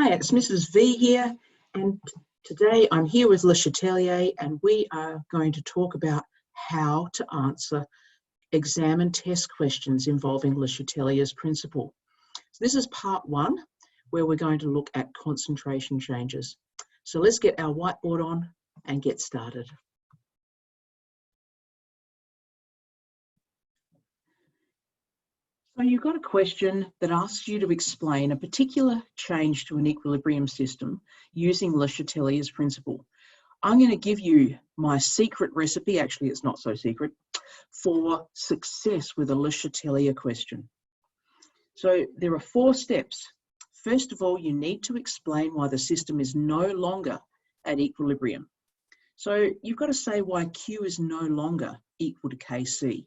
Hi, it's Mrs. V here, and today I'm here with Le Chatelier, and we are going to talk about how to answer exam and test questions involving Le Chatelier's principle. So this is part one, where we're going to look at concentration changes. So let's get our whiteboard on and get started. So you've got a question that asks you to explain a particular change to an equilibrium system using Le Chatelier's principle. I'm going to give you my secret recipe, actually it's not so secret, for success with a Le Chatelier question. So there are 4 steps. First of all, you need to explain why the system is no longer at equilibrium. So you've got to say why Q is no longer equal to Kc.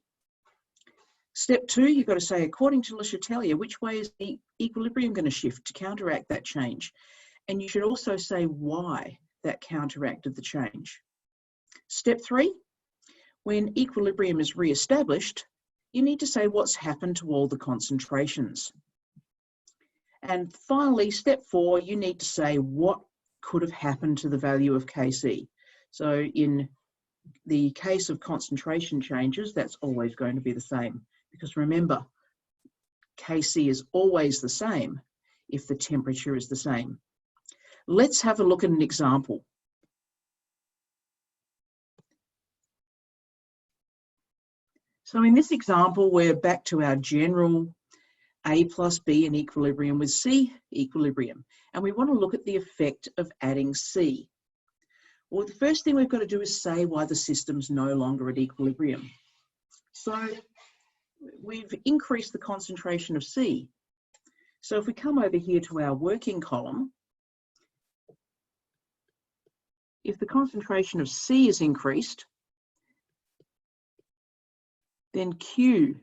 Step 2, you've got to say, according to Le Chatelier, which way is the equilibrium going to shift to counteract that change? And you should also say why that counteracted the change. Step 3, when equilibrium is re-established, you need to say what's happened to all the concentrations. And finally, step 4, you need to say what could have happened to the value of Kc. So in the case of concentration changes, that's always going to be the same. Because remember, Kc is always the same if the temperature is the same. Let's have a look at an example. So in this example, we're back to our general A plus B in equilibrium with C equilibrium. And we want to look at the effect of adding C. Well, the first thing we've got to do is say why the system's no longer at equilibrium. So we've increased the concentration of C. So if we come over here to our working column, if the concentration of C is increased, then Q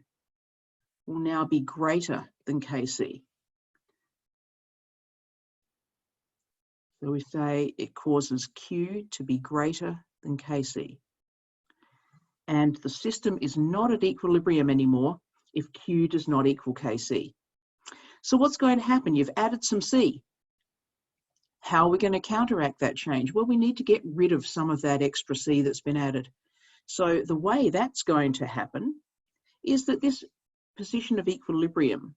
will now be greater than Kc. So we say it causes Q to be greater than Kc. And the system is not at equilibrium anymore if Q does not equal Kc. So what's going to happen? You've added some C. How are we going to counteract that change? Well, we need to get rid of some of that extra C that's been added. So the way that's going to happen is that this position of equilibrium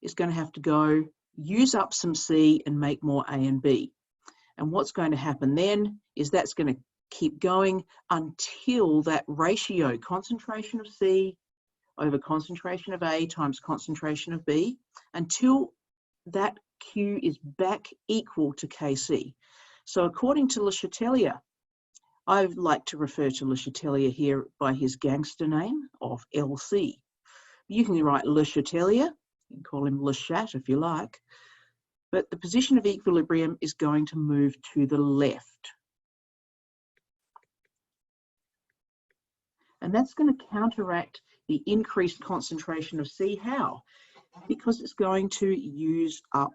is going to have to go use up some C and make more A and B. And what's going to happen then is that's going to keep going until that ratio, concentration of C over concentration of A times concentration of B, until that Q is back equal to Kc. So according to Le Chatelier, I like to refer to Le Chatelier here by his gangster name of LC. You can write Le Chatelier, you can call him Le Chat if you like, but the position of equilibrium is going to move to the left. And that's going to counteract the increased concentration of C. How? Because it's going to use up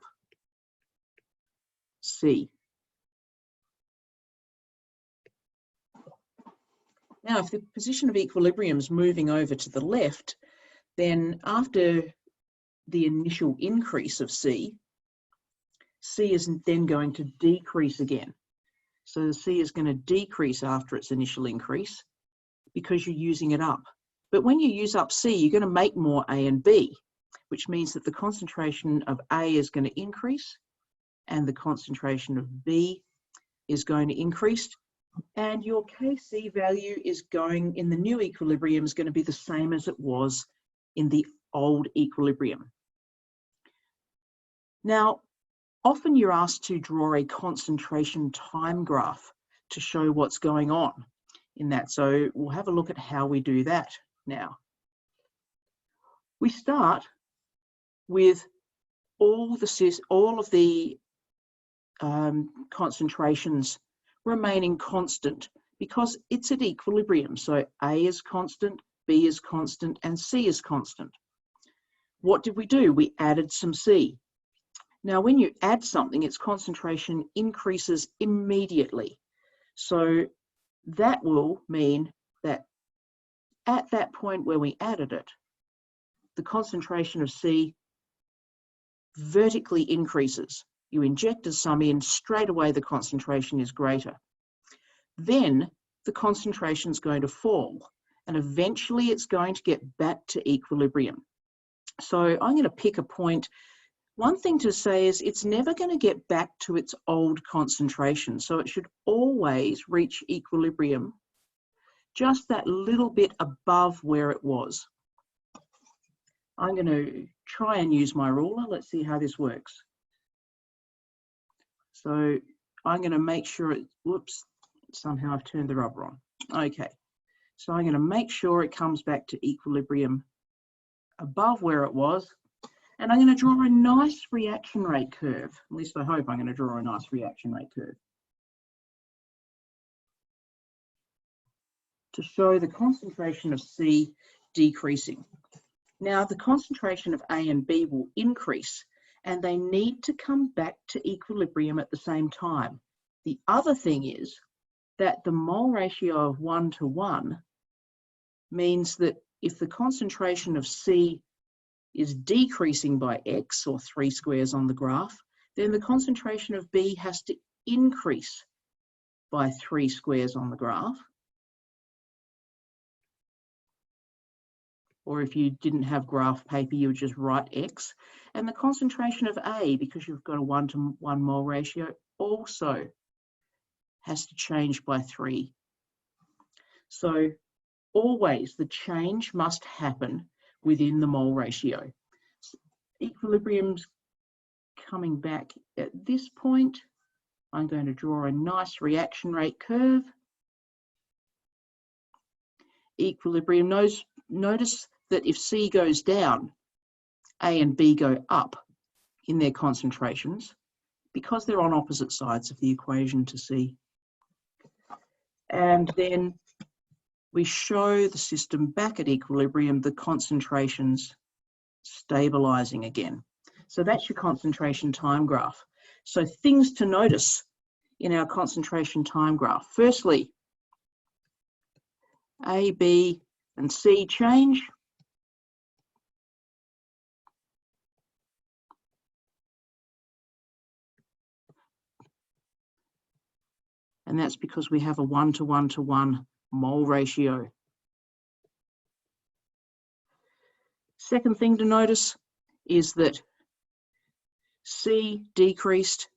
C. Now, if the position of equilibrium is moving over to the left, then after the initial increase of C, C is then going to decrease again. So the C is going to decrease after its initial increase because you're using it up. But when you use up C, you're going to make more A and B, which means that the concentration of A is going to increase and the concentration of B is going to increase. And your Kc value is going, in the new equilibrium, is going to be the same as it was in the old equilibrium. Now, often you're asked to draw a concentration time graph to show what's going on in that. So we'll have a look at how we do that now. We start with all of the concentrations remaining constant because it's at equilibrium. So A is constant, B is constant, and C is constant. What did we do? We added some C. Now, when you add something, its concentration increases immediately. So that will mean that at that point where we added it, the concentration of C vertically increases. You injected some in, straight away the concentration is greater. Then the concentration is going to fall, and eventually it's going to get back to equilibrium. So I'm going to pick a point. One thing to say is it's never going to get back to its old concentration. So it should always reach equilibrium just that little bit above where it was. I'm going to try and use my ruler. Let's see how this works. So I'm going to make sure it, whoops, somehow I've turned the rubber on. Okay, so I'm going to make sure it comes back to equilibrium above where it was. And I'm going to draw a nice reaction rate curve. At least I hope I'm going to draw a nice reaction rate curve to show the concentration of C decreasing. Now the concentration of A and B will increase, and they need to come back to equilibrium at the same time. The other thing is that the mole ratio of 1 to 1 means that if the concentration of C is decreasing by X, or 3 squares on the graph, then the concentration of B has to increase by 3 squares on the graph. Or if you didn't have graph paper, you would just write X. And the concentration of A, because you've got a 1 to 1 mole ratio, also has to change by 3. So always the change must happen within the mole ratio. Equilibrium's coming back at this point. I'm going to draw a nice reaction rate curve. Equilibrium, notice that if C goes down, A and B go up in their concentrations because they're on opposite sides of the equation to C. And then we show the system back at equilibrium, the concentrations stabilizing again. So that's your concentration time graph. So things to notice in our concentration time graph. Firstly, A, B, and C change. And that's because we have a 1 to 1 to 1 mole ratio. Second thing to notice is that C decreased,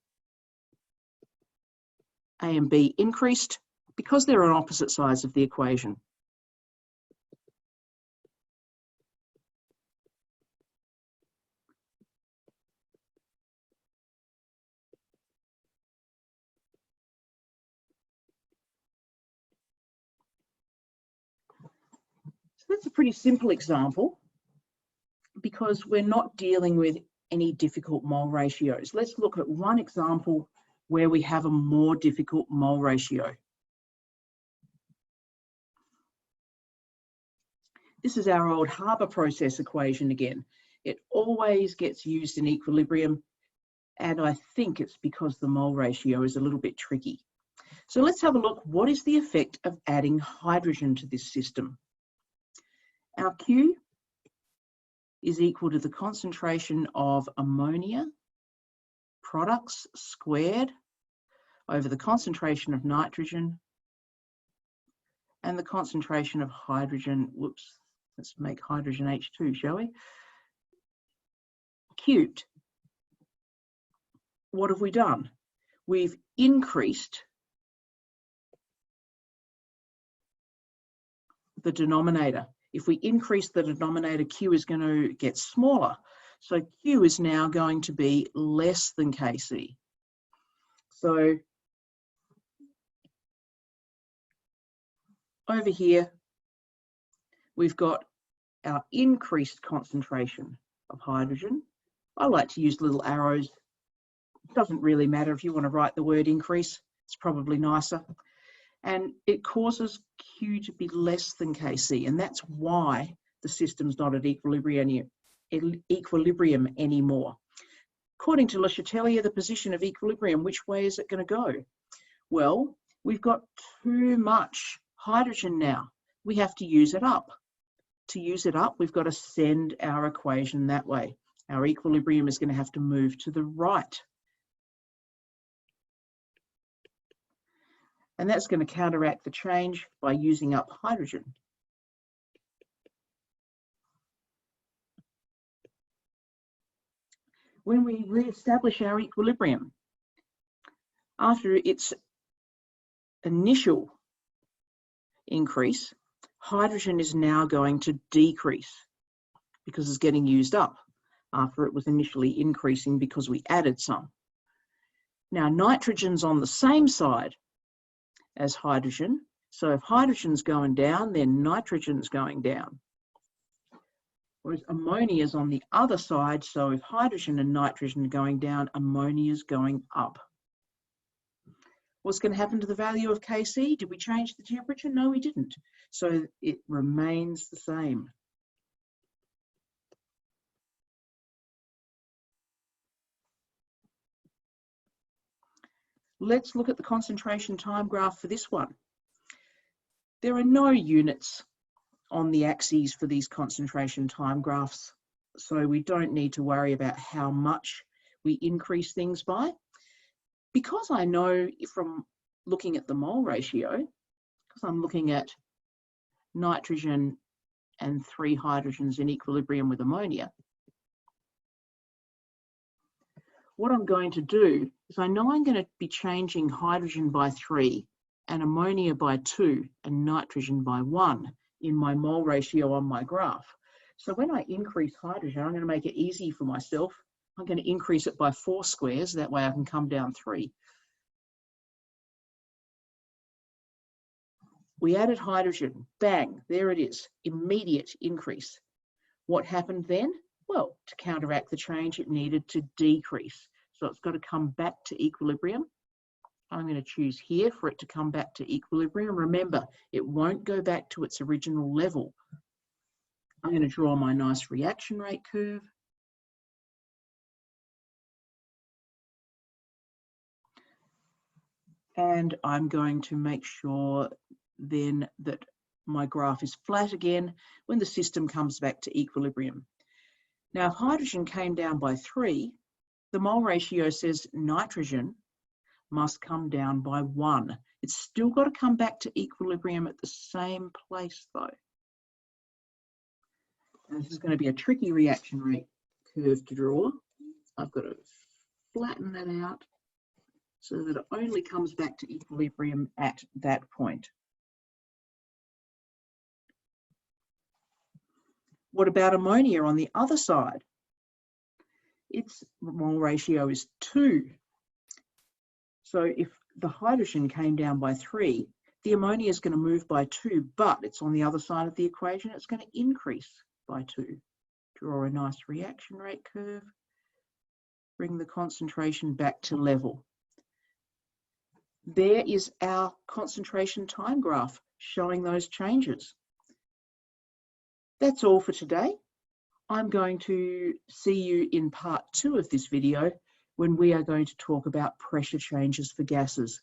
A and B increased because they're on opposite sides of the equation. So that's a pretty simple example because we're not dealing with any difficult mole ratios. Let's look at one example where we have a more difficult mole ratio. This is our old Haber process equation again. It always gets used in equilibrium, and I think it's because the mole ratio is a little bit tricky. So let's have a look. What is the effect of adding hydrogen to this system? Our Q is equal to the concentration of ammonia products squared over the concentration of nitrogen and the concentration of hydrogen. Whoops, let's make hydrogen H2, shall we? Cubed. What have we done? We've increased the denominator. If we increase the denominator, Q is going to get smaller. So Q is now going to be less than Kc. So over here, we've got our increased concentration of hydrogen. I like to use little arrows. It doesn't really matter if you want to write the word increase. It's probably nicer. And it causes Q to be less than Kc, and that's why the system's not at equilibrium anymore. According to Le Chatelier, the position of equilibrium, which way is it going to go? Well, we've got too much hydrogen now. We have to use it up. To use it up, we've got to send our equation that way. Our equilibrium is going to have to move to the right And that's going to counteract the change by using up hydrogen. When we re-establish our equilibrium, after its initial increase, hydrogen is now going to decrease because it's getting used up after it was initially increasing because we added some. Now, nitrogen's on the same side as hydrogen. So if hydrogen's going down, then nitrogen's going down. Whereas ammonia is on the other side. So if hydrogen and nitrogen are going down, ammonia is going up. What's going to happen to the value of Kc? Did we change the temperature? No, we didn't. So it remains the same. Let's look at the concentration time graph for this one. There are no units on the axes for these concentration time graphs, so we don't need to worry about how much we increase things by. Because I know from looking at the mole ratio, because I'm looking at nitrogen and 3 hydrogens in equilibrium with ammonia, what I'm going to do is I know I'm going to be changing hydrogen by 3 and ammonia by 2 and nitrogen by 1 in my mole ratio on my graph. So when I increase hydrogen, I'm going to make it easy for myself. I'm going to increase it by 4 squares. That way I can come down 3. We added hydrogen. Bang, there it is. Immediate increase. What happened then? Well, to counteract the change, it needed to decrease. So it's got to come back to equilibrium. I'm going to choose here for it to come back to equilibrium. Remember, it won't go back to its original level. I'm going to draw my nice reaction rate curve. And I'm going to make sure then that my graph is flat again when the system comes back to equilibrium. Now, if hydrogen came down by 3, the mole ratio says nitrogen must come down by 1. It's still got to come back to equilibrium at the same place though. And this is going to be a tricky reaction rate curve to draw. I've got to flatten that out so that it only comes back to equilibrium at that point. What about ammonia on the other side? Its mole ratio is 2. So if the hydrogen came down by 3, the ammonia is going to move by 2, but it's on the other side of the equation. It's going to increase by 2. Draw a nice reaction rate curve. Bring the concentration back to level. There is our concentration time graph showing those changes. That's all for today. I'm going to see you in part 2 of this video when we are going to talk about pressure changes for gases.